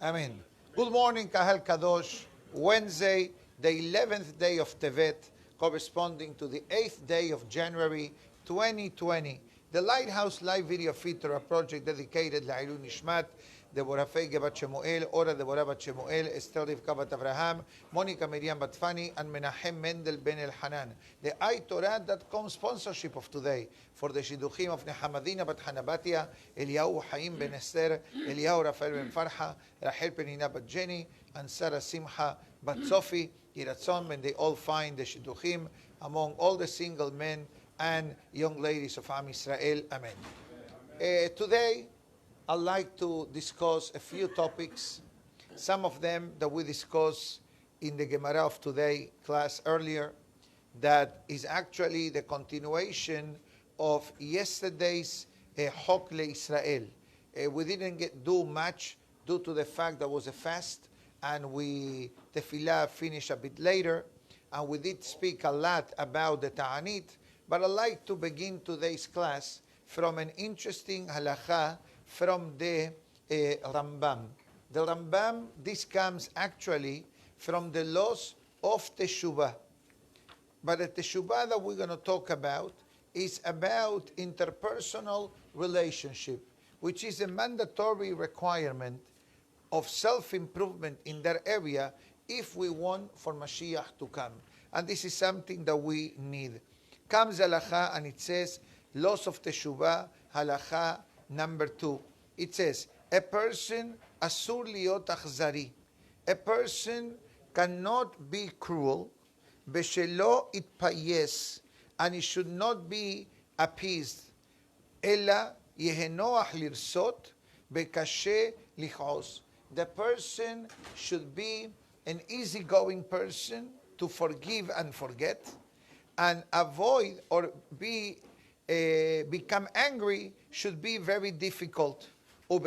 Amen. Good morning, Kahal Kadosh. Wednesday, the 11th day of Tevet, corresponding to the 8th day of January 2020. The Lighthouse Live Video Feature, a project dedicated to Ilun Nishmat, Deborah Feige Bat Shemuel, Ora Deborah Bat Shemuel, Esther Rivka Bat Avraham, Monica Miriam Bat Fani, and Menachem Mendel Ben El Hanan. The iTorah.com sponsorship of today for the Shidduchim of Nehamadina Bat Hanabatia, Eliyahu Haim Ben Esther, Eliyahu Rafael Ben Farha, Rachel Penina Bat Jenny, and Sarah Simcha Bat Sofi. Yiratzon, when they all find the Shidduchim among all the single men and young ladies of Am Israel. Amen. Today, I'd like to discuss a few topics, some of them that we discussed in the Gemara of today class earlier, that is actually the continuation of yesterday's Chok LeIsrael. We didn't do much due to the fact that was a fast, and Tefillah finished a bit later, and we did speak a lot about the Ta'anit, but I'd like to begin today's class from an interesting halakha from the Rambam. The Rambam, this comes actually from the laws of Teshuvah. But the Teshuvah that we're going to talk about is about interpersonal relationship, which is a mandatory requirement of self-improvement in that area if we want for Mashiach to come. And this is something that we need. Comes halakha and it says, laws of Teshuvah, halakha number 2. It says, a person asur liot achzari. A person cannot be cruel, beshelo itpayes, and he should not be appeased. Ella yehenoach lirsot, bekashe lichos. The person should be an easygoing person to forgive and forget, and avoid or become angry should be very difficult. And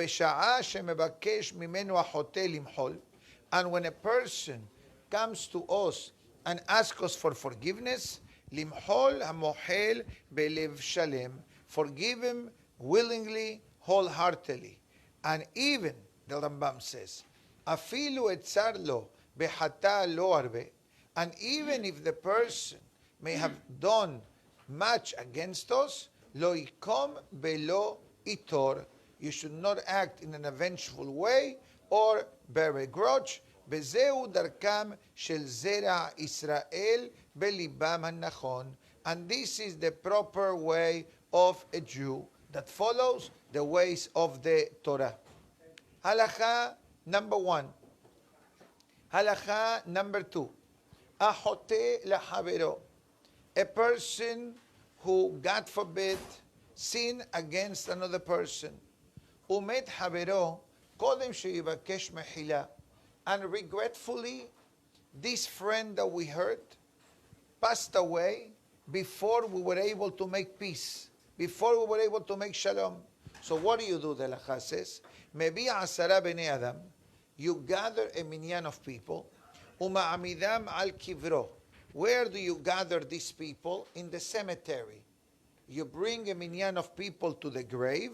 when a person comes to us and asks us for forgiveness, limhol hamohel belev shalem, forgive him willingly, wholeheartedly. And even, the Rambam says, afilu etzar lo behata lo arbe, and even if the person may have done much against us, lo ikom belo itor, you should not act in an avengeful way or bear a grudge. Bezeu darkam shel zera Israel belibam hanachon, and this is the proper way of a Jew that follows the ways of the Torah. Halakha number 1. Halakha number 2. Ahote lahavero. A person who, God forbid, sin against another person. Umet havero kodem sheyivakesh mechila. And regretfully, this friend that we hurt passed away before we were able to make peace, before we were able to make shalom. So what do? The halakha says, Mebi asara bnei adam, you gather a minyan of people, uma'amidam al kivro. Where do you gather these people? In the cemetery. You bring a minyan of people to the grave,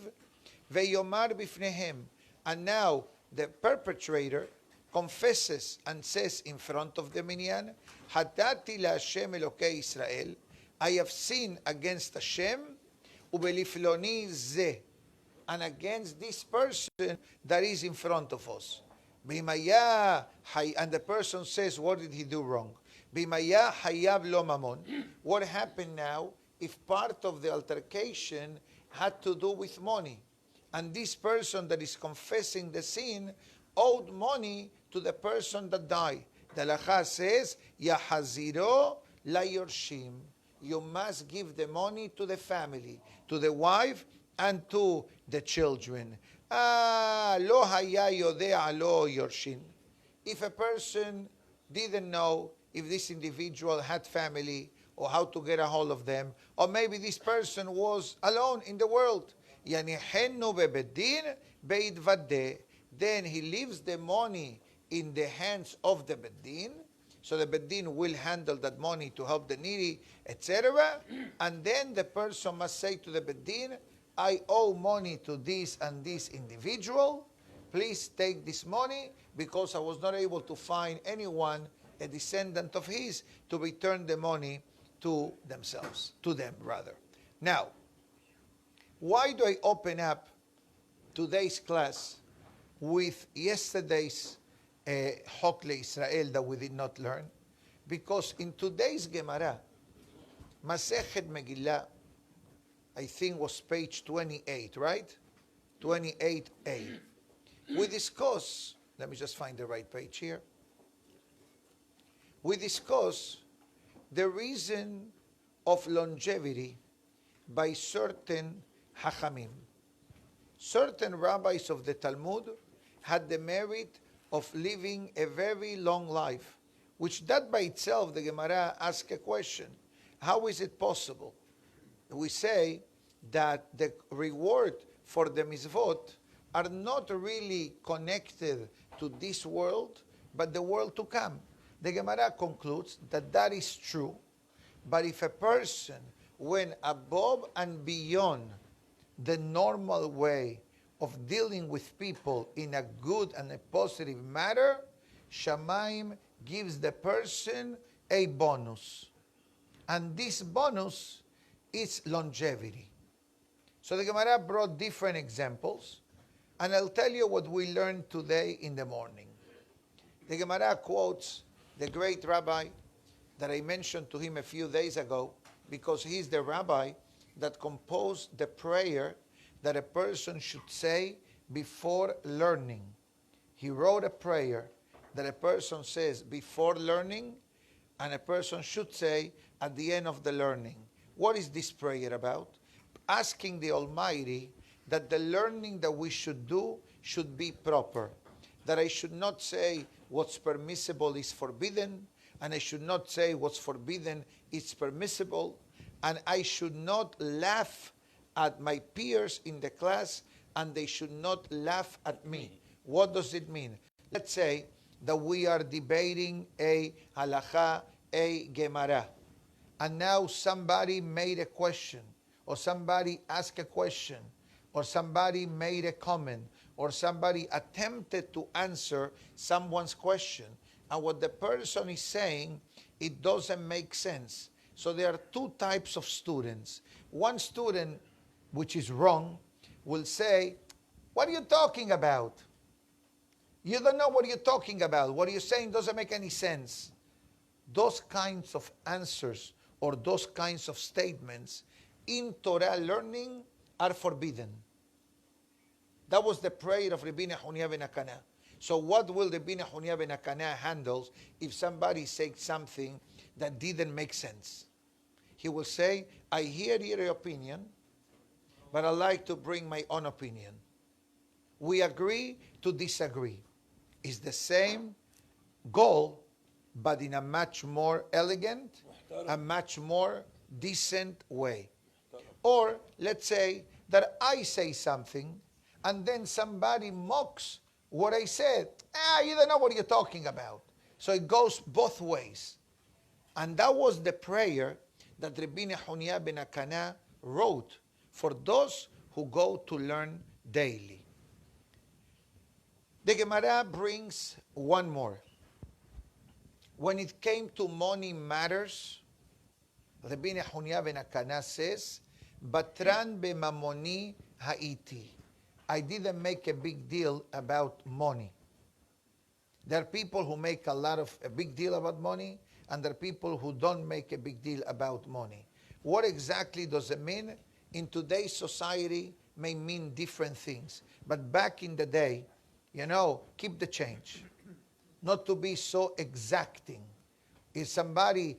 ve'yomar bifnehem, and now the perpetrator confesses and says in front of the minyan, Hatati la Hashem Elokei Israel, I have sinned against Hashem, ubelifloni ze, and against this person that is in front of us. Bimaya, and the person says, what did he do wrong? Bimaya hayav lo mamon. What happened now if part of the altercation had to do with money? And this person that is confessing the sin owed money to the person that died. The halakha says, Yahaziro la yorshim. You must give the money to the family, to the wife and to the children. Lo haya yodea lo yorshin. If a person didn't know if this individual had family or how to get a hold of them, or maybe this person was alone in the world, yanihennu bebedin beidvadeh, then he leaves the money in the hands of the Beddin, so the Beddin will handle that money to help the needy, etc. And then the person must say to the Beddin, I owe money to this and this individual, please take this money because I was not able to find anyone, a descendant of his, to return the money to themselves, to them rather. Now, why do I open up today's class with yesterday's Hokle Israel that we did not learn? Because in today's Gemara, Masechet Megillah, I think was page 28, right? 28a. We discuss, let me just find the right page here. We discuss the reason of longevity by certain Hachamim. Certain rabbis of the Talmud had the merit of living a very long life, which that by itself, the Gemara asks a question. How is it possible? We say that the reward for the mitzvot are not really connected to this world, but the world to come. The Gemara concludes that that is true, but if a person went above and beyond the normal way of dealing with people in a good and a positive manner, Shamayim gives the person a bonus. And this bonus is longevity. So the Gemara brought different examples, and I'll tell you what we learned today in the morning. The Gemara quotes the great rabbi that I mentioned to him a few days ago, because he's the rabbi that composed the prayer that a person should say before learning. He wrote a prayer that a person says before learning, and a person should say at the end of the learning. What is this prayer about? Asking the Almighty that the learning that we should do should be proper. That I should not say what's permissible is forbidden, and I should not say what's forbidden is permissible, and I should not laugh at my peers in the class, and they should not laugh at me. What does it mean? Let's say that we are debating a halacha, a gemara, and now somebody made a question, or somebody asked a question, or somebody made a comment, or somebody attempted to answer someone's question, and what the person is saying, it doesn't make sense. So there are two types of students. One student, which is wrong, will say, what are you talking about? You don't know what you're talking about. What you're saying doesn't make any sense. Those kinds of answers or those kinds of statements in Torah learning are forbidden. That was the prayer of Rabbi Nehunya ben Akana. So what will Rabbi Nehunya ben Akana handle if somebody says something that didn't make sense? He will say, I hear your opinion, but I like to bring my own opinion. We agree to disagree. It's the same goal, but in a much more elegant, a much more decent way. Or let's say that I say something, and then somebody mocks what I said. You don't know what you're talking about. So it goes both ways. And that was the prayer that Rabbi Nehunya ben Akana wrote for those who go to learn daily. The Gemara brings one more. When it came to money matters, Rabbi Nehunya ben Akana says, Batran b'mamoni ha'iti. I didn't make a big deal about money. There are people who make a big deal about money, and there are people who don't make a big deal about money. What exactly does it mean? In today's society, may mean different things. But back in the day, keep the change. Not to be so exacting. Is somebody,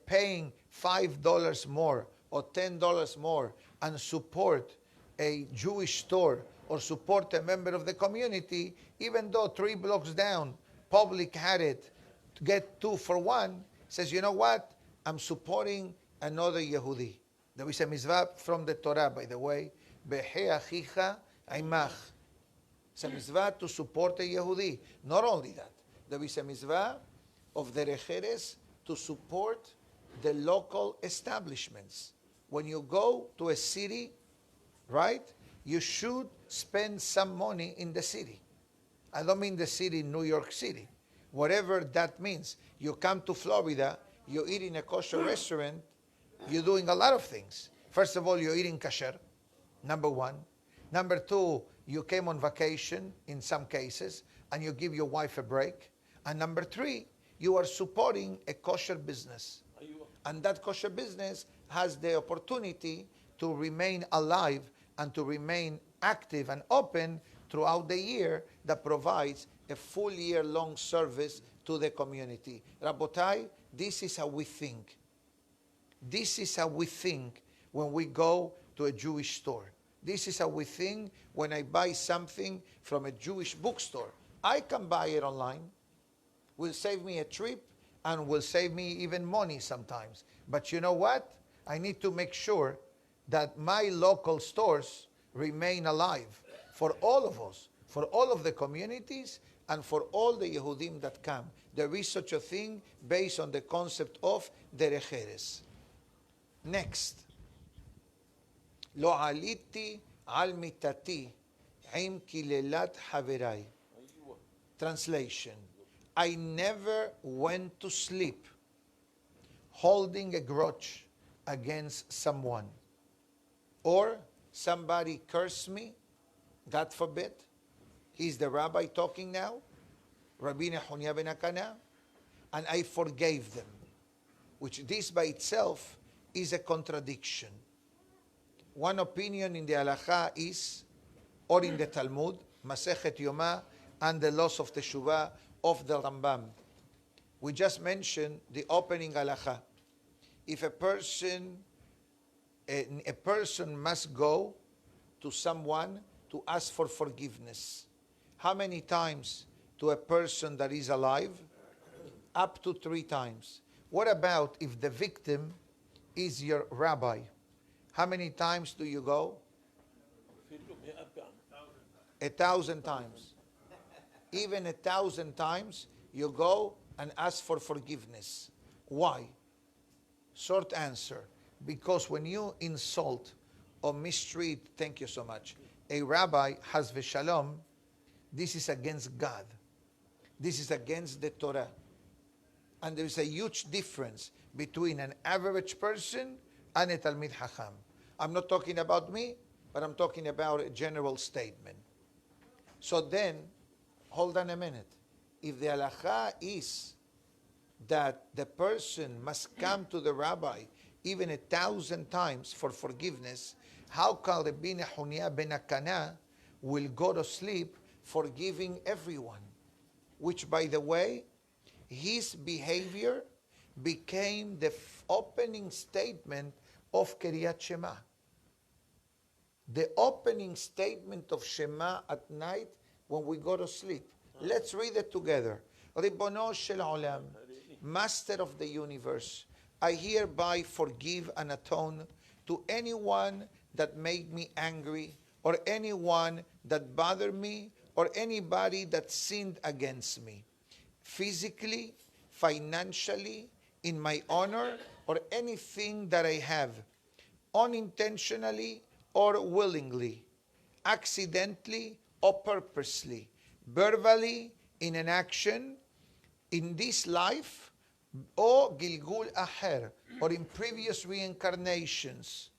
paying $5 more or $10 more and support a Jewish store or support a member of the community, even though 3 blocks down, public had it, to get 2 for 1, says, you know what? I'm supporting another Yehudi. There is a mitzvah from the Torah, by the way, Behe achicha aimach. It's a mitzvah to support a Yehudi. Not only that, there is a mitzvah of the Recheres to support the local establishments. When you go to a city, right, you should spend some money in the city. I don't mean the city, New York City. Whatever that means. You come to Florida, you eat in a kosher restaurant, you're doing a lot of things. First of all, you're eating kosher, number one. Number two, you came on vacation in some cases, and you give your wife a break. And number three, you are supporting a kosher business. And that kosher business has the opportunity to remain alive and to remain active and open throughout the year, that provides a full year-long service to the community. Rabotai, this is how we think. This is how we think when we go to a Jewish store. This is how we think when I buy something from a Jewish bookstore. I can buy it online. Will save me a trip and will save me even money sometimes. But you know what? I need to make sure that my local stores remain alive for all of us, for all of the communities, and for all the Yehudim that come. There is such a thing based on the concept of derech eretz. Next. Lo aliti al mitati im kilelat haverai. Translation. I never went to sleep holding a grudge against someone, or somebody cursed me, God forbid. He's the rabbi talking now, Rabbi Nehunya ben Akana, and I forgave them, which this by itself is a contradiction. One opinion in the halacha is, or in the Talmud, Masechet Yoma, and the laws of Teshuvah of the Rambam. We just mentioned the opening halacha. If a person must go to someone to ask for forgiveness. How many times to a person that is alive? Up to 3 times. What about if the victim is your rabbi? How many times do you go? 1,000 times. Even 1,000 times you go and ask for forgiveness. Why? Short answer. Because when you insult or mistreat, thank you so much, a rabbi, has v'shalom, this is against God. This is against the Torah. And there is a huge difference between an average person and a Talmid Chacham. I'm not talking about me, but I'm talking about a general statement. So then, hold on a minute. If the halacha is that the person must come to the rabbi even 1,000 times for forgiveness, how can Rabbi Nehunya ben Akana will go to sleep forgiving everyone? Which, by the way, his behavior became the opening statement of Kriyat Shema. The opening statement of Shema at night when we go to sleep. Let's read it together. Ribono shel olam, Master of the universe, I hereby forgive and atone to anyone that made me angry, or anyone that bothered me, or anybody that sinned against me, physically, financially, in my honor, or anything that I have, unintentionally or willingly, accidentally or purposely, verbally, in an action, in this life, or Gilgul Aher, or in previous reincarnations.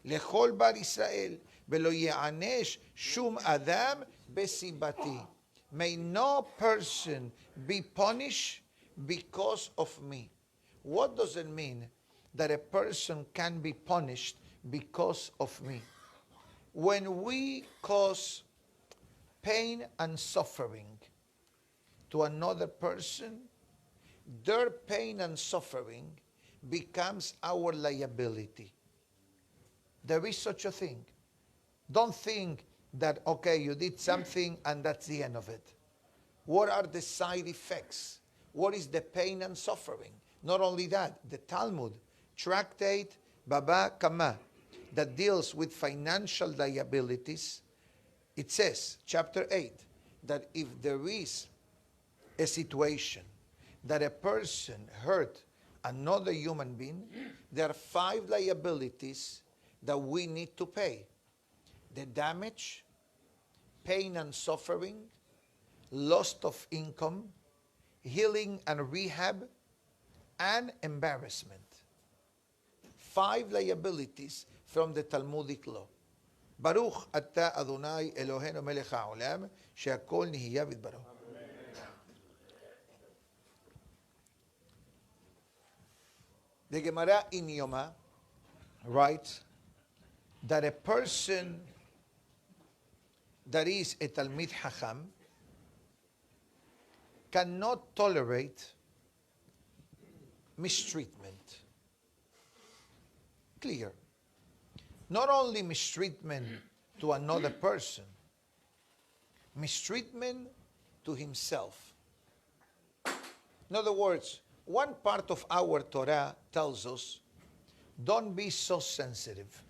Lechol bar Israel, velo ye'anesh shum adam besibati. May no person be punished because of me. What does it mean that a person can be punished because of me? When we cause pain and suffering to another person, their pain and suffering becomes our liability. There is such a thing. Don't think that, okay, you did something and that's the end of it. What are the side effects? What is the pain and suffering? Not only that, the Talmud, Tractate Baba Kama, that deals with financial liabilities, it says, chapter 8, that if there is a situation that a person hurt another human being, there are 5 liabilities that we need to pay. The damage, pain and suffering, loss of income, healing and rehab, and embarrassment. 5 liabilities from the Talmudic law. Baruch ata Adonai Eloheinu melech haolam, she'akol nihiya v'yitbarach. The Gemara in Yoma writes that a person that is a Talmid Chacham cannot tolerate mistreatment. Clear. Not only mistreatment to another person, mistreatment to himself. In other words, one part of our Torah tells us, don't be so sensitive.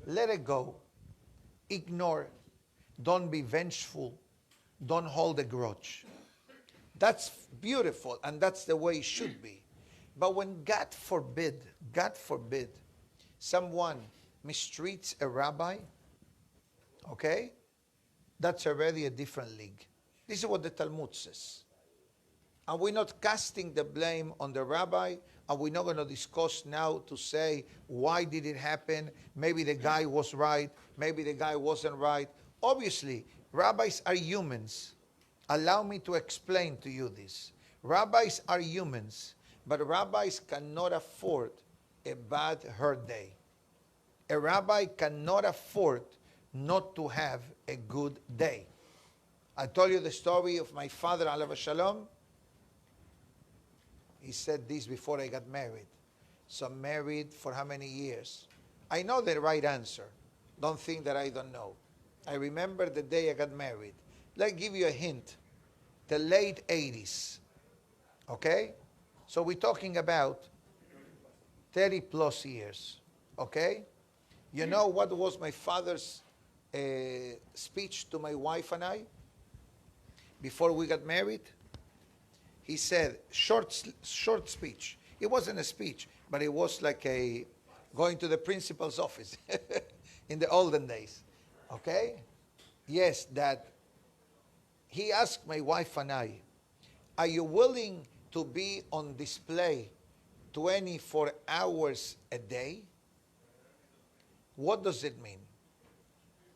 Let it go. Ignore. Don't be vengeful. Don't hold a grudge. That's beautiful, and that's the way it should be. But when God forbid, someone mistreats a rabbi, okay, that's already a different league. This is what the Talmud says. And we're not casting the blame on the rabbi, and we're not going to discuss now to say, why did it happen? Maybe the guy was right, maybe the guy wasn't right. Obviously, rabbis are humans. Allow me to explain to you this. Rabbis are humans, but rabbis cannot afford a bad hurt day. A rabbi cannot afford not to have a good day. I told you the story of my father, alav shalom. He said this before I got married. So I'm married for how many years? I know the right answer. Don't think that I don't know. I remember the day I got married. Let me give you a hint. The late 80s. Okay? So we're talking about 30 plus years. Okay? You know what was my father's speech to my wife and I before we got married? He said, short speech. It wasn't a speech, but it was like a going to the principal's office in the olden days. Okay? Yes, that he asked my wife and I, are you willing to be on display 24 hours a day? What does it mean?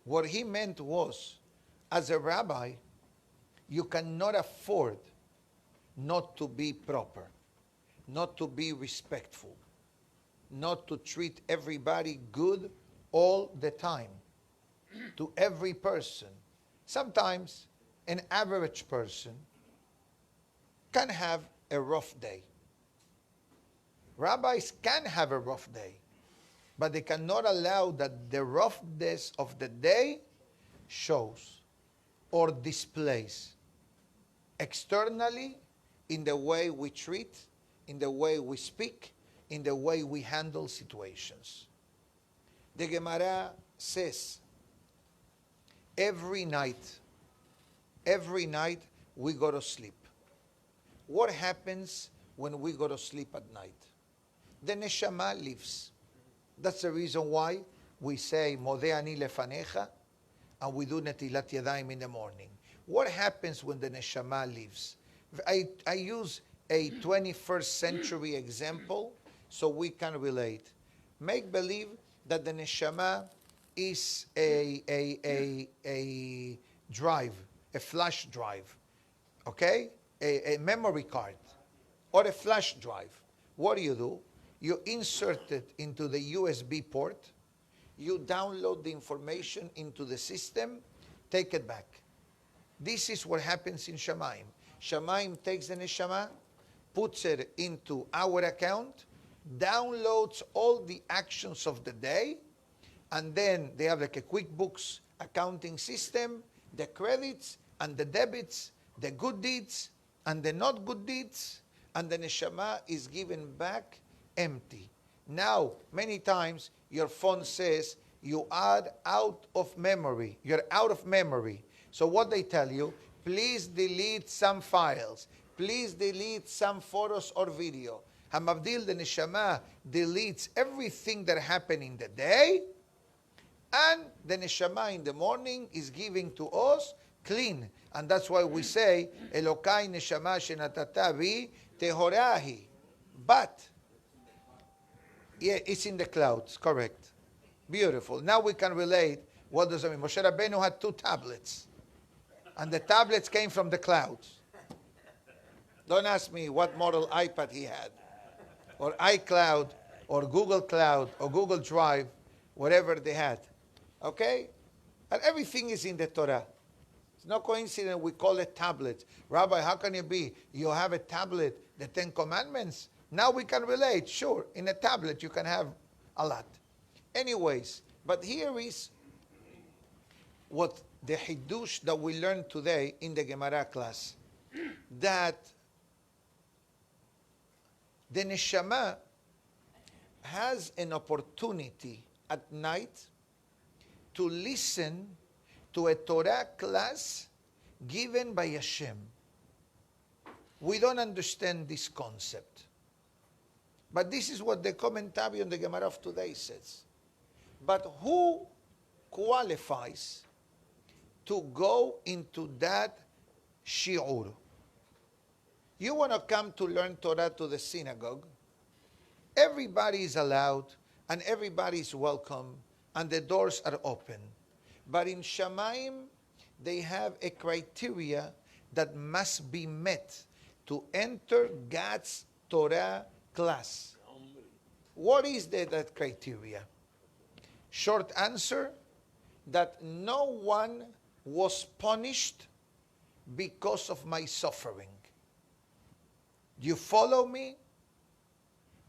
What he meant was, as a rabbi, you cannot afford not to be proper, not to be respectful, not to treat everybody good all the time, to every person. Sometimes an average person can have a rough day. Rabbis can have a rough day, but they cannot allow that the roughness of the day shows or displays externally in the way we treat, in the way we speak, in the way we handle situations. The Gemara says, every night we go to sleep. What happens when we go to sleep at night? The neshama leaves. That's the reason why we say, Modeh ani lefanecha, and we do netilat yadayim in the morning. What happens when the neshama leaves? I use a 21st century example so we can relate. Make believe that the neshama is a drive, a flash drive, okay? A memory card or a flash drive. What do? You insert it into the USB port, you download the information into the system, take it back. This is what happens in Shamayim. Shamayim takes the neshama, puts it into our account, downloads all the actions of the day, and then they have like a QuickBooks accounting system, the credits and the debits, the good deeds and the not good deeds, and the neshama is given back empty. Now, many times your phone says you are out of memory. You're out of memory. So what they tell you, please delete some files. Please delete some photos or video. Hamavdil, the neshama, deletes everything that happened in the day, And the neshama in the morning is giving to us clean. And that's why we say, Elokai neshama shenatata bi tehorahi. But, yeah, it's in the clouds, correct. Beautiful. Now we can relate. What does it mean? Moshe Rabbeinu had 2 tablets. And the tablets came from the clouds. Don't ask me what model iPad he had. Or iCloud, or Google Cloud, or Google Drive, whatever they had. Okay? And everything is in the Torah. It's no coincidence we call it tablets. Rabbi, how can it be? You have a tablet, the 10 Commandments? Now we can relate. Sure, in a tablet you can have a lot. Anyways, but here is what the Hiddush that we learned today in the Gemara class. That the Neshama has an opportunity at night to listen to a Torah class given by Hashem. We don't understand this concept. But this is what the commentary on the Gemara of today says. But who qualifies to go into that shi'ur? You want to come to learn Torah to the synagogue, everybody is allowed and everybody is welcome and the doors are open. But in Shamayim, they have a criteria that must be met to enter God's Torah class. What is that criteria? Short answer, that no one was punished because of my suffering. Do you follow me?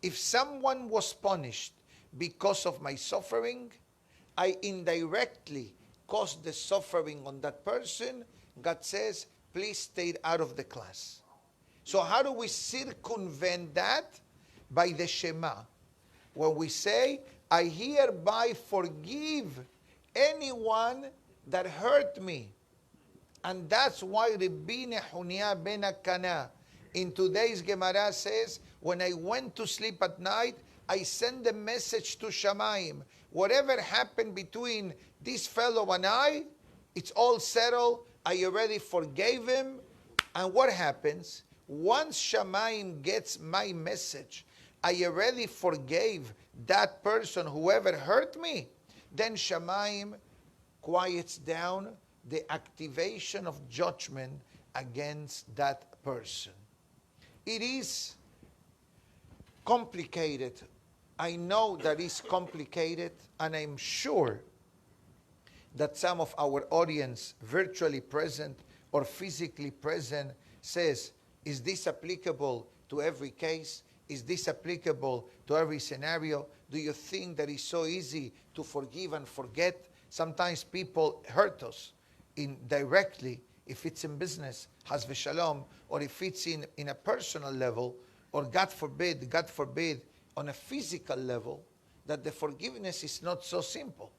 If someone was punished because of my suffering, I indirectly caused the suffering on that person. God says, please stay out of the class. So how do we circumvent that? By the Shema. When we say, I hereby forgive anyone that hurt me. And that's why Rabbi Nehunia ben Akana in today's Gemara says, when I went to sleep at night, I send a message to Shamayim. Whatever happened between this fellow and I, it's all settled. I already forgave him. And what happens? Once Shamayim gets my message, I already forgave that person, whoever hurt me, then Shamayim quiets down the activation of judgment against that person. It is complicated. I know that it's complicated, and I'm sure that some of our audience, virtually present or physically present, says, is this applicable to every case? Is this applicable to every scenario? Do you think that it's so easy to forgive and forget? Sometimes people hurt us indirectly, if it's in business, has v'shalom, or if it's in a personal level, or God forbid, on a physical level, that the forgiveness is not so simple.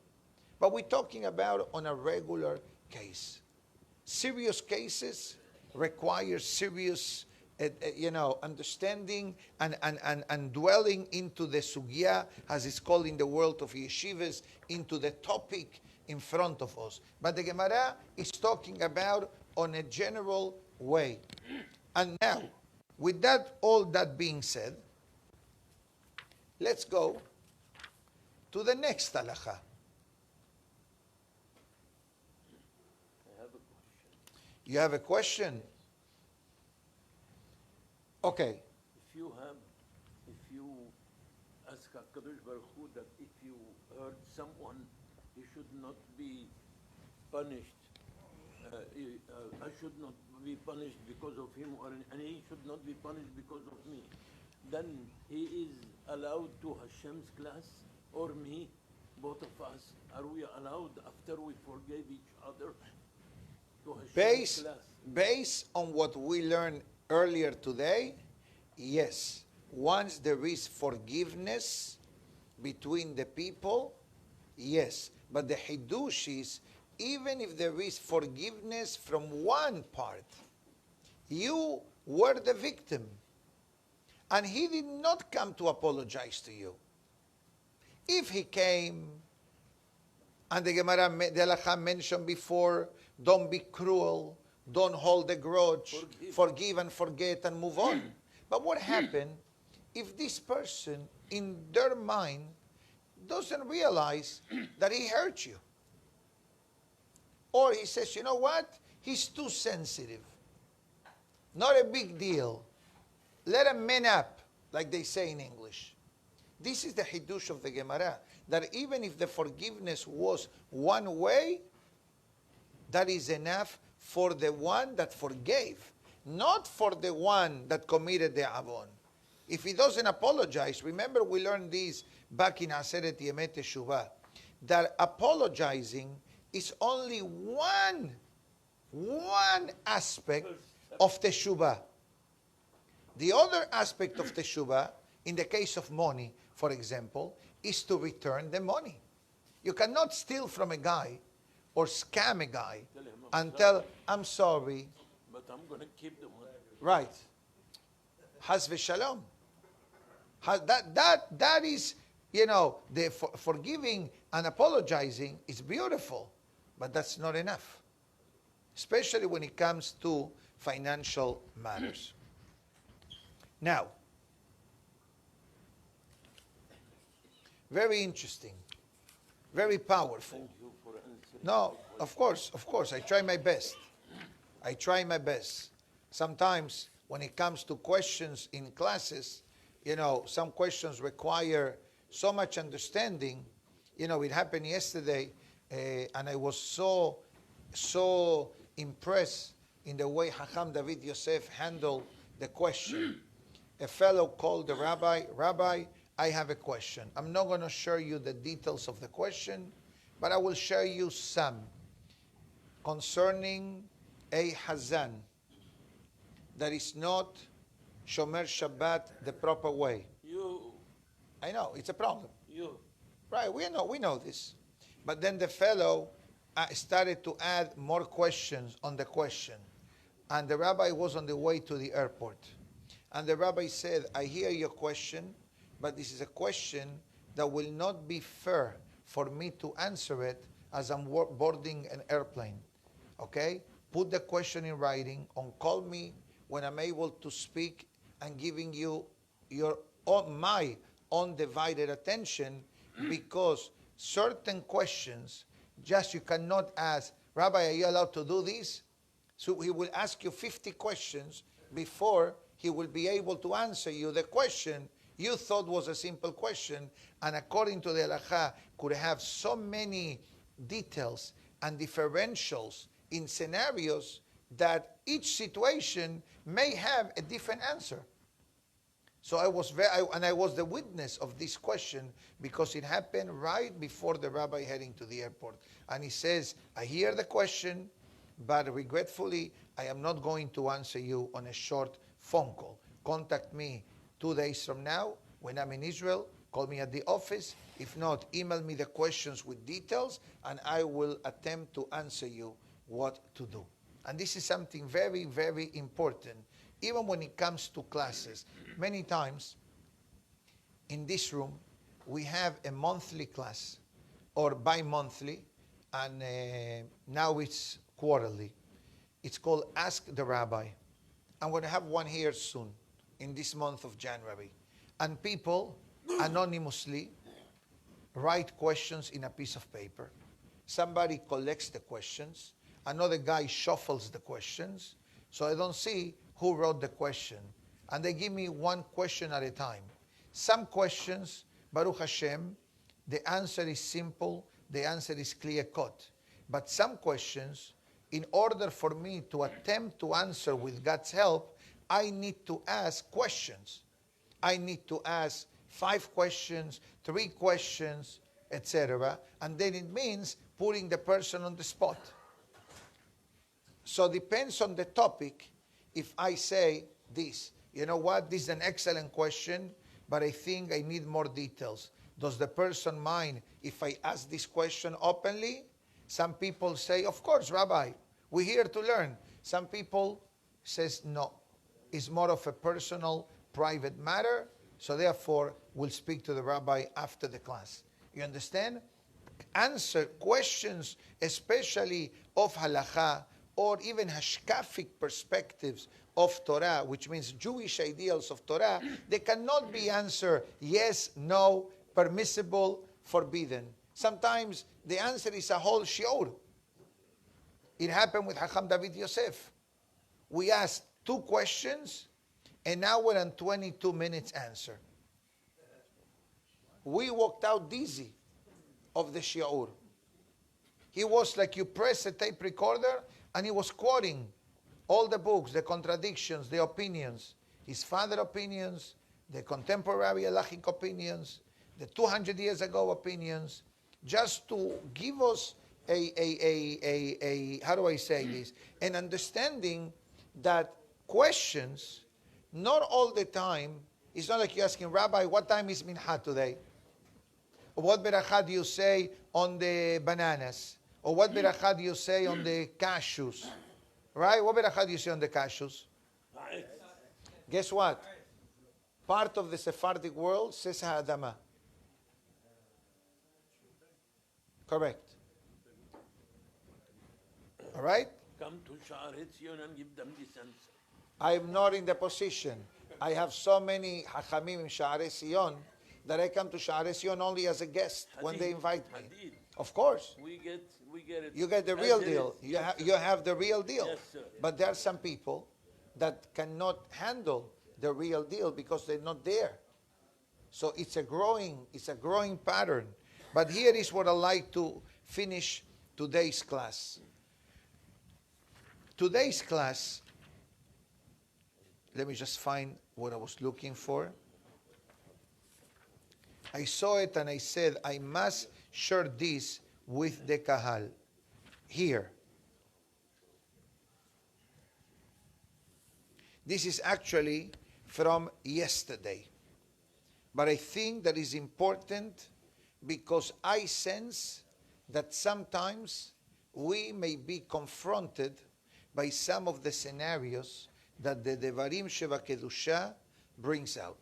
But we're talking about on a regular case. Serious cases require serious understanding and dwelling into the sugya, as it's called in the world of yeshivas, into the topic in front of us. But the Gemara is talking about on a general way. And now, with that, all that being said, let's go to the next halakha. You have a question? Okay. If you ask HaKadosh Baruch Hu that if you hurt someone, he should not be punished. I should not be punished because of him, and he should not be punished because of me. Then he is allowed to Hashem's class, or me, both of us. Are we allowed after we forgave each other to Hashem's class? Based on what we learned earlier today, yes. Once there is forgiveness between the people, yes. But the Hiddush is, even if there is forgiveness from one part, you were the victim. And he did not come to apologize to you. If he came And the Gemara, the Halakha mentioned before, don't be cruel, don't hold a grudge, forgive and forget and move on. But what happened if this person, in their mind, doesn't realize that he hurt you? Or he says, you know what? He's too sensitive. Not a big deal. Let him man up, like they say in English. This is the Hidush of the Gemara, that even if the forgiveness was one way, that is enough for the one that forgave, not for the one that committed the avon. If he doesn't apologize, remember we learned this back in Aseret Yemet Teshuvah, that apologizing is only one aspect of Teshuvah. The other aspect of Teshuvah, in the case of money, for example, is to return the money. You cannot steal from a guy or scam a guy and tell, I'm sorry. But I'm going to keep the money. Right. Haz v'shalom. That is, the forgiving and apologizing is beautiful, but that's not enough. Especially when it comes to financial matters. Now, very interesting, very powerful. Thank you for answering. No, of course, I try my best. Sometimes when it comes to questions in classes, some questions require so much understanding. It happened yesterday, and I was so impressed in the way Hacham David Yosef handled the question. A fellow called the rabbi, Rabbi, I have a question. I'm not going to share you the details of the question, but I will share you some concerning a Hazan that is not Shomer Shabbat the proper way. I know, it's a problem. Right, we know this. But then the fellow started to add more questions on the question. And the rabbi was on the way to the airport. And the rabbi said, I hear your question, but this is a question that will not be fair for me to answer it as I'm boarding an airplane. Okay? Put the question in writing, and call me when I'm able to speak and giving you my undivided attention, because certain questions, just you cannot ask, Rabbi, are you allowed to do this? So he will ask you 50 questions before he will be able to answer you the question you thought was a simple question, and according to the halakha, could have so many details and differentials in scenarios that each situation may have a different answer. So I was the witness of this question, because it happened right before the rabbi heading to the airport. And he says, I hear the question, but regretfully, I am not going to answer you on a short phone call. Contact me 2 days from now when I'm in Israel. Call me at the office. If not, email me the questions with details, and I will attempt to answer you what to do. And this is something very, very important, even when it comes to classes. Many times in this room, we have a monthly class or bi-monthly, and now it's quarterly. It's called Ask the Rabbi. I'm going to have one here soon, in this month of January. And people anonymously write questions in a piece of paper. Somebody collects the questions. Another guy shuffles the questions. So I don't see who wrote the question. And they give me one question at a time. Some questions, Baruch Hashem, the answer is simple, the answer is clear-cut. But some questions, in order for me to attempt to answer with God's help, I need to ask questions. I need to ask 5 questions, 3 questions, etc. And then it means putting the person on the spot. So depends on the topic. If I say this, you know what, this is an excellent question, but I think I need more details. Does the person mind if I ask this question openly? Some people say, of course, Rabbi, we're here to learn. Some people says, no, it's more of a personal, private matter, so therefore we'll speak to the rabbi after the class. You understand? answer questions, especially of halacha or even hashkafic perspectives of Torah, which means Jewish ideals of Torah, they cannot be answered yes, no, permissible, forbidden. Sometimes the answer is a whole shiur. It happened with Hacham David Yosef. We asked 2 questions, and now we're on 22 minutes answer. We walked out dizzy of the shiur. He was like you press a tape recorder, and he was quoting all the books, the contradictions, the opinions, his father opinions, the contemporary halachic opinions, the 200 years ago opinions, just to give us how do I say this, an understanding that questions, not all the time, it's not like you're asking, Rabbi, what time is mincha today? Or what beracha do you say on the bananas? Or what beracha do you say on the cashews? Right? What beracha do you say on the cashews? Guess what? Part of the Sephardic world says ha'adama. Correct. All right? Come to Sha'ar Etzion and give them this answer. I am not in the position. I have so many hachamim in Sha'ar Sion that I come to Sha'ar Sion only as a guest when they invite me. Of course. We get it. You get the real deal. You have the real deal. Yes, sir. But there are some people that cannot handle the real deal because they're not there. So it's a growing pattern. But here is what I like to finish today's class. Today's class, let me just find what I was looking for. I saw it and I said, I must share this with the Kahal. Here. This is actually from yesterday. But I think that is important because I sense that sometimes we may be confronted by some of the scenarios that the Devarim Sheva Kedusha brings out.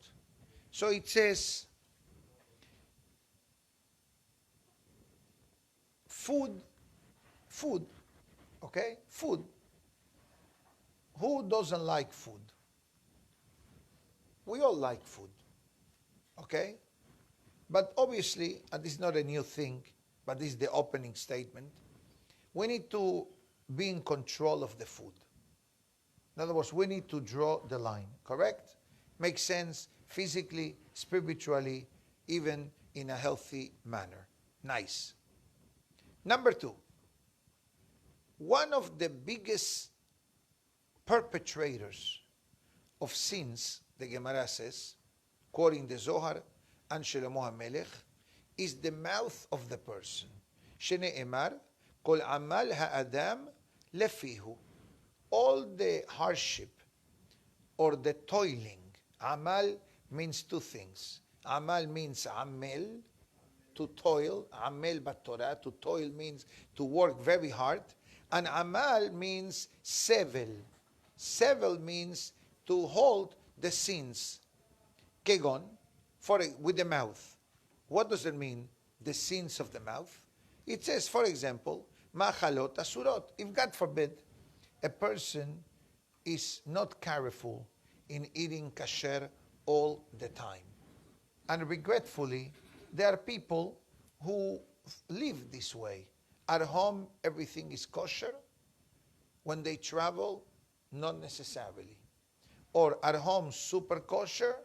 So it says, food, okay? Food. Who doesn't like food? We all like food, okay? But obviously, and this is not a new thing, but this is the opening statement, we need to be in control of the food. In other words, we need to draw the line, correct? Makes sense physically, spiritually, even in a healthy manner. Nice. Number 2, one of the biggest perpetrators of sins, the Gemara says, quoting the Zohar and Shlomo HaMelech, is the mouth of the person. Shene'emar, kol amal ha'adam lefihu. All the hardship or the toiling. Amal means 2 things. Amal means amel, to toil. Amel b'Torah, to toil means to work very hard. And amal means sevel. Sevel means to hold the sins. Kegon, with the mouth. What does it mean? The sins of the mouth. It says, for example, machalot asurot. If God forbid, a person is not careful in eating kasher all the time. And regretfully, there are people who live this way. At home, everything is kosher. When they travel, not necessarily. Or at home, super kosher,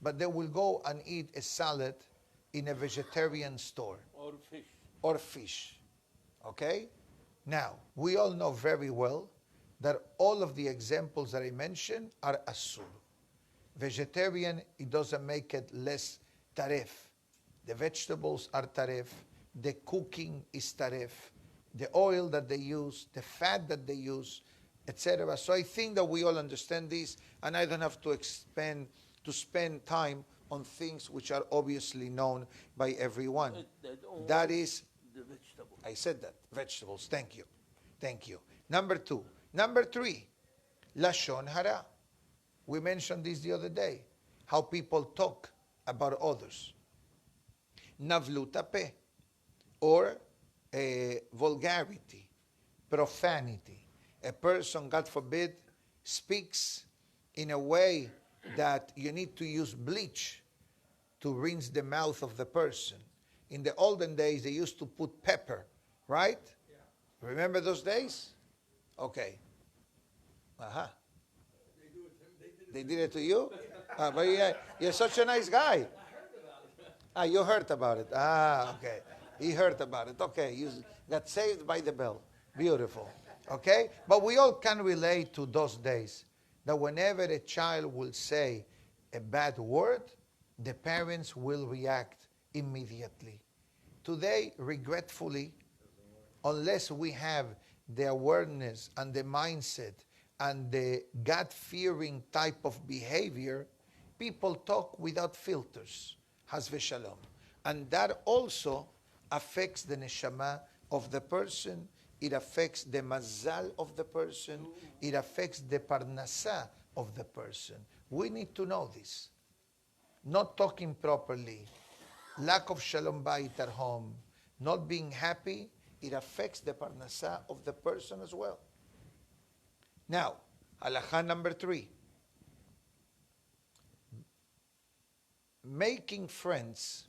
but they will go and eat a salad in a vegetarian store. Or fish. Or fish. Okay? Now, we all know very well that all of the examples that I mentioned are asur. Vegetarian, it doesn't make it less taref. The vegetables are taref. The cooking is taref. The oil that they use, the fat that they use, etc. So I think that we all understand this, and I don't have to spend time on things which are obviously known by everyone. That is the vegetable. I said that. Vegetables. Thank you. Thank you. Number 2. Number 3. Lashon hara. We mentioned this the other day. How people talk about others. Navluta pe. or vulgarity, profanity. A person, God forbid, speaks in a way that you need to use bleach to rinse the mouth of the person. In the olden days, they used to put pepper, right? Yeah. Remember those days? Okay. Aha. They did it to you? But yeah, you're such a nice guy. Ah, you heard about it. Ah, okay. He heard about it. Okay, you got saved by the bell. Beautiful. Okay? But we all can relate to those days that whenever a child will say a bad word, the parents will react immediately. Today, regretfully, unless we have the awareness and the mindset and the God-fearing type of behavior, people talk without filters. Has v'shalom. And that also affects the neshama of the person. It affects the mazal of the person. It affects the parnasa of the person. We need to know this. Not talking properly, lack of shalom bayit at home, not being happy, it affects the parnasa of the person as well. Now, halakha number 3. Making friends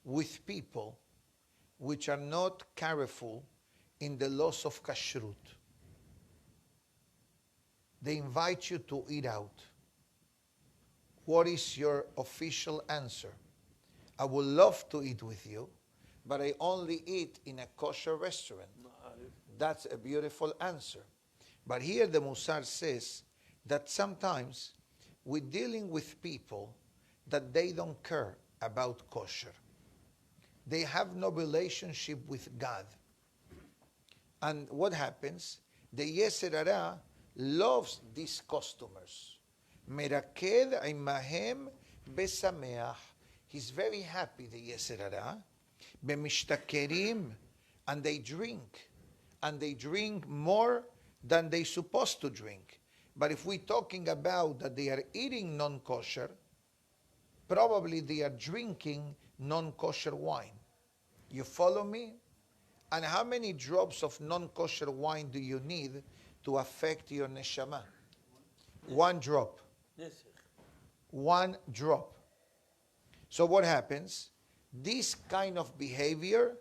with people which are not careful in the laws of kashrut. They invite you to eat out. What is your official answer? I would love to eat with you, but I only eat in a kosher restaurant. That's a beautiful answer. But here the Musar says that sometimes we're dealing with people that they don't care about kosher. They have no relationship with God. And what happens? The Yetzer Hara loves these customers. Meraked imahem besameach. He's very happy, the Yetzer Hara. Bemishtakerim. And they drink. And they drink more than they're supposed to drink. But if we're talking about that they are eating non-kosher, probably they are drinking non-kosher wine. You follow me? And how many drops of non-kosher wine do you need to affect your neshama? 1 drop. 1 drop. So what happens? This kind of behavior,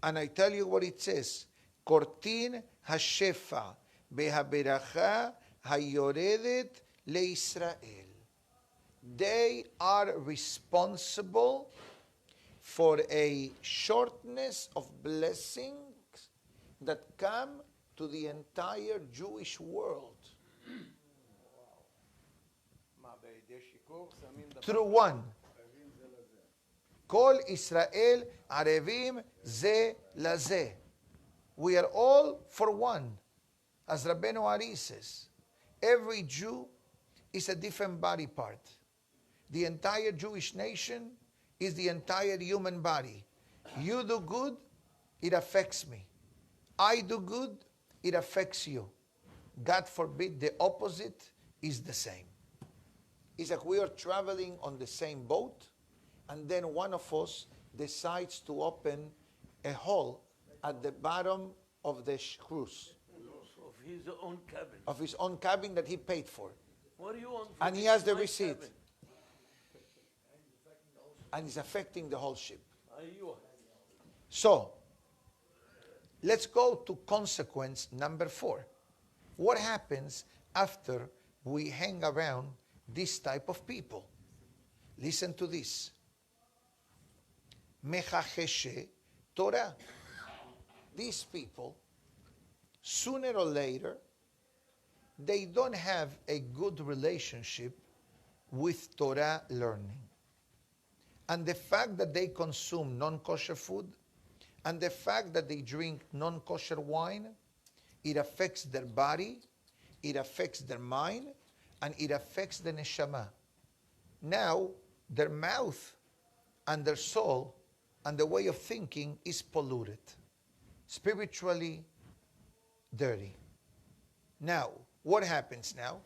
and I tell you what it says, Kortin hashefa behaberacha hayoredet leIsrael. They are responsible for a shortness of blessings that come to the entire Jewish world. Through one. Kol Israel arevim ze laze. We are all for one. As Rabbeinu Ari says, every Jew is a different body part. The entire Jewish nation is the entire human body. You do good, it affects me. I do good, it affects you. God forbid the opposite is the same. It's like we are traveling on the same boat, and then one of us decides to open a hole at the bottom of the cruise. Of his own cabin. Of his own cabin that he paid for. What do you want? And he has the receipt. Cabin? And it's affecting the whole ship. So, let's go to consequence number 4. What happens after we hang around this type of people? Listen to this. Mechacheshe Torah. These people, sooner or later, they don't have a good relationship with Torah learning. And the fact that they consume non-kosher food, and the fact that they drink non-kosher wine, it affects their body, it affects their mind, and it affects the neshama. Now, their mouth and their soul and the way of thinking is polluted, spiritually dirty. Now, what happens now?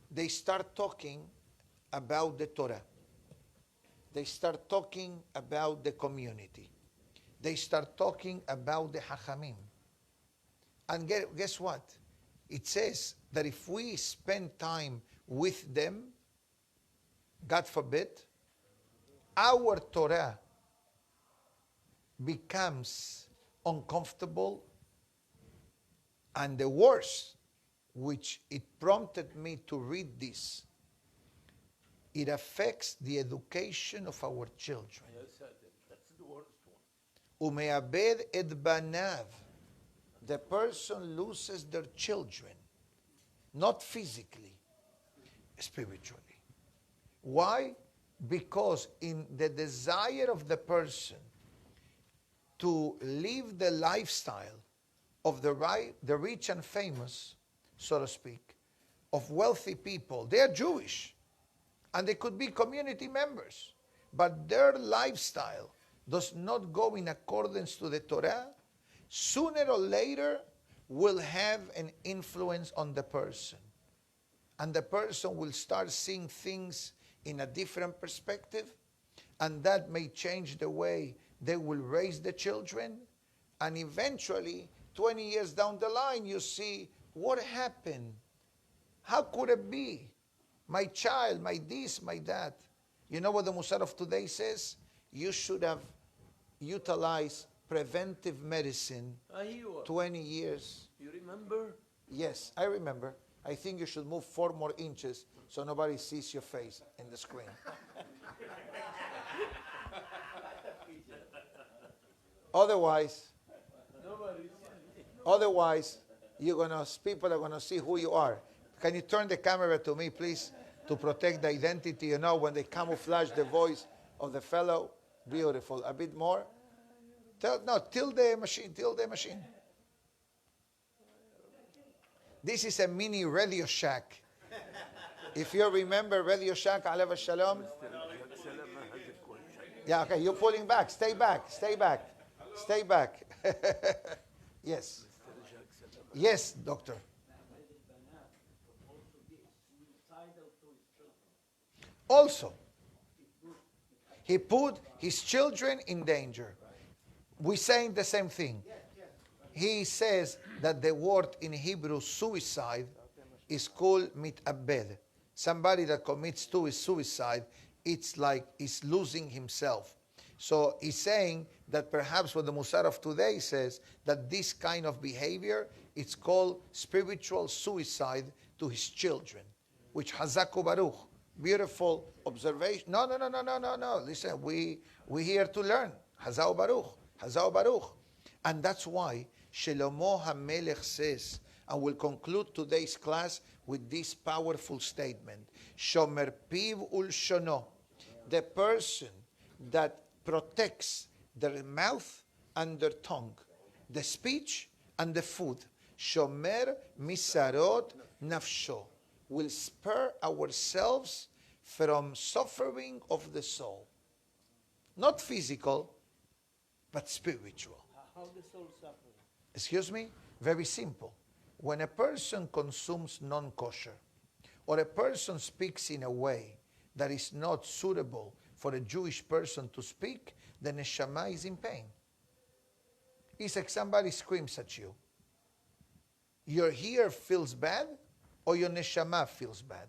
They start talking about the Torah. They start talking about the community. they start talking about the Hachamim. And guess what? It says that if we spend time with them, God forbid, our Torah becomes uncomfortable, and the worst, which it prompted me to read this, it affects the education of our children. Yes, that's the worst one. Umeabed et banav. The person loses their children, not physically, spiritually. Why? Because in the desire of the person to live the lifestyle of the rich and famous, so to speak, of wealthy people, they are Jewish, and they could be community members, but their lifestyle does not go in accordance to the Torah, sooner or later will have an influence on the person. And the person will start seeing things in a different perspective, and that may change the way they will raise the children. And eventually, 20 years down the line, you see, what happened? How could it be? My child, my this, my that. You know what the Musar of today says? You should have utilized preventive medicine 20 years. You remember? Yes, I remember. I think you should move 4 more inches so nobody sees your face in the screen. Otherwise, people are gonna see who you are. Can you turn the camera to me, please, to protect the identity? You know, when they camouflage the voice of the fellow, beautiful. A bit more. Tilt the machine. This is a mini Radio Shack. If you remember Radio Shack, Alev Shalom. Yeah, okay, you're pulling back. Stay back. Yes. Yes, doctor. Also, he put his children in danger. We're saying the same thing. He says that the word in Hebrew, suicide, is called mit'abed. Somebody that commits suicide, it's like he's losing himself. So he's saying that perhaps what the Musar of today says, that this kind of behavior, it's called spiritual suicide to his children, which Hazaku Baruch. Beautiful observation. No. Listen, we're here to learn. Hazau Baruch. And that's why Shlomo HaMelech says, and we'll conclude today's class with this powerful statement. Shomer piv ulshono. The person that protects their mouth and their tongue, the speech and the food. Shomer misarot nafsho. Will spare ourselves from suffering of the soul. Not physical, but spiritual. How the soul suffers? Excuse me? Very simple. When a person consumes non-kosher, or a person speaks in a way that is not suitable for a Jewish person to speak, the neshama is in pain. It's like somebody screams at you. Your ear feels bad, or your neshama feels bad,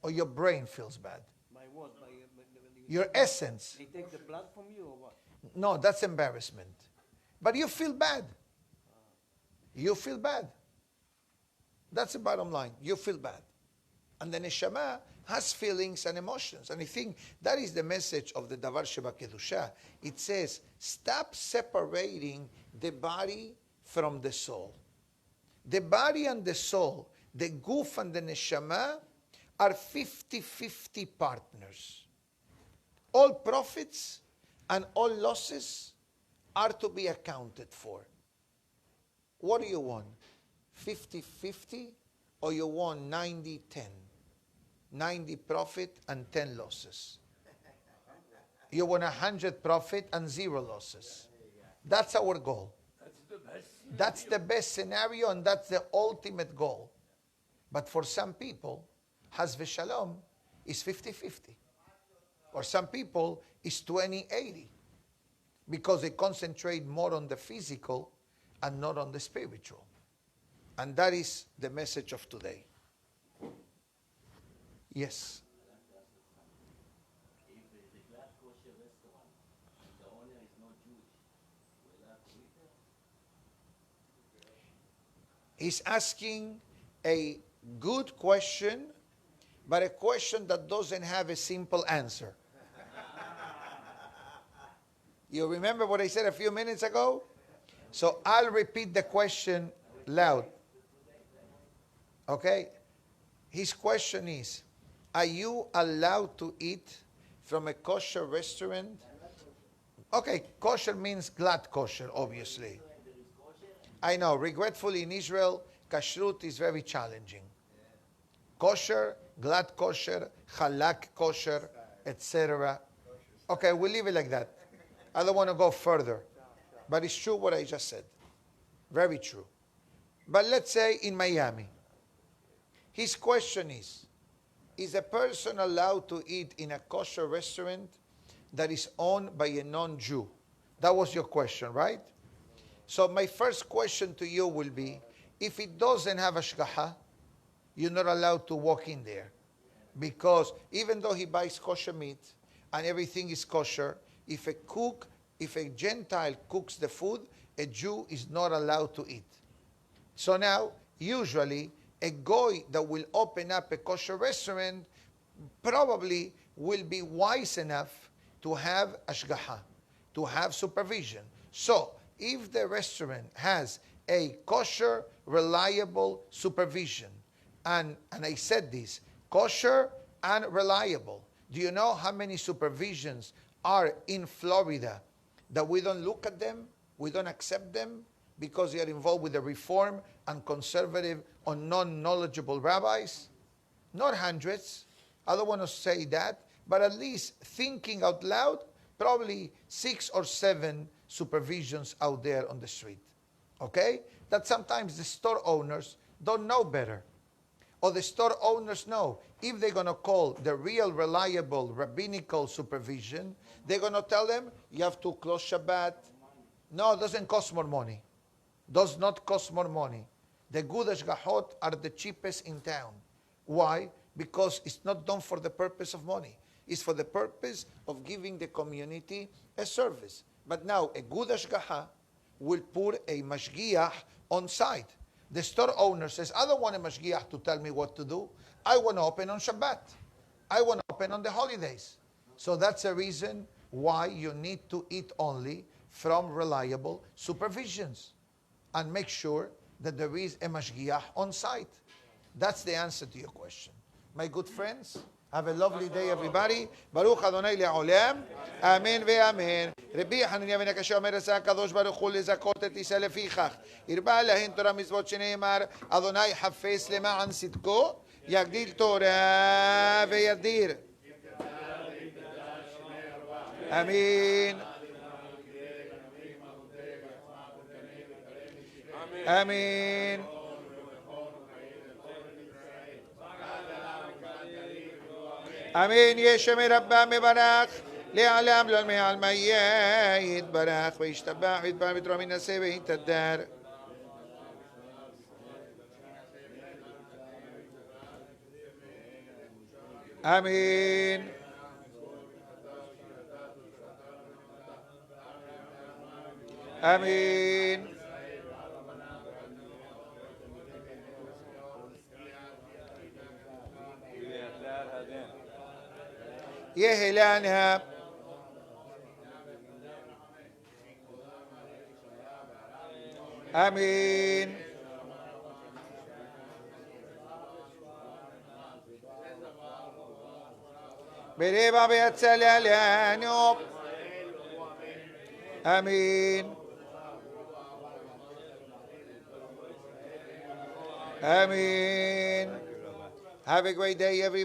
or your brain feels bad. My what? Your essence. They take the blood from you or what? No, that's embarrassment. But you feel bad. You feel bad. That's the bottom line. You feel bad. And the neshama has feelings and emotions. And I think that is the message of the Davar Sheba Kedusha. It says, stop separating the body from the soul. The body and the soul, the guf and the neshama, are 50-50 partners. All profits and all losses are to be accounted for. What do you want? 50-50, or you want 90-10? 90 profit and 10 losses. You want 100 profit and 0 losses. That's our goal. That's the best scenario, and that's the ultimate goal. But for some people, Haz v'shalom is 50-50. Or some people is 20-80. because they concentrate more on the physical and not on the spiritual. And that is the message of today. Yes. If it's a glass kosher restaurant and the owner is not Jewish, will that be there? He's asking a good question, but a question that doesn't have a simple answer. You remember what I said a few minutes ago? So I'll repeat the question loud. Okay? His question is, are you allowed to eat from a kosher restaurant? Okay, kosher means glad kosher, obviously. I know, regretfully in Israel, kashrut is very challenging. Kosher, glad kosher, halak kosher, etc. Okay, we'll leave it like that. I don't want to go further. But it's true what I just said. Very true. But let's say in Miami, his question is a person allowed to eat in a kosher restaurant that is owned by a non-Jew? That was your question, right? So my first question to you will be, if it doesn't have ashgaha, you're not allowed to walk in there. Because even though he buys kosher meat and everything is kosher, if a Gentile cooks the food, a Jew is not allowed to eat. So now, usually, a goy that will open up a kosher restaurant probably will be wise enough to have ashgaha, to have supervision. So, if the restaurant has a kosher, reliable supervision, and I said this, kosher and reliable. Do you know how many supervisions are in Florida that we don't look at them, we don't accept them, because they are involved with the reform and conservative or non-knowledgeable rabbis? Not hundreds. I don't want to say that, but at least thinking out loud, probably 6 or 7 supervisions out there on the street. Okay? That sometimes the store owners don't know better. Or the store owners know. If they're going to call the real, reliable, rabbinical supervision, they're going to tell them, you have to close Shabbat. No, it doesn't cost more money. Does not cost more money. The good ashgahot are the cheapest in town. Why? Because it's not done for the purpose of money. It's for the purpose of giving the community a service. But now, a good ashgaha will put a mashgiach on site. The store owner says, I don't want a mashgiach to tell me what to do. I want to open on Shabbat. I want to open on the holidays. So that's a reason why you need to eat only from reliable supervisions. And make sure that there is a mashgiach on site. That's the answer to your question. My good friends, have a lovely day, everybody. Baruch Adonai le'olam. Amen ve'amen. Rabbi Hananiah ben Akashia אומר עשה הקדוש ברוך הוא לזכות את ישראל לפיכך. הרבה להן תורה מצוות שנאמר, אדוני חפש למען צדקו, יגדיל תורה וידיר. אמן. אמן. אמן. ישם רבה מברך לעולם לא מעלמא יתברך וישתבח ויתברך בתורה מנשא ויתהדר. אמן. אמן. יהי לנו אמן. ברבע ויצא לנו אמן. אמן. Have a great day, everybody.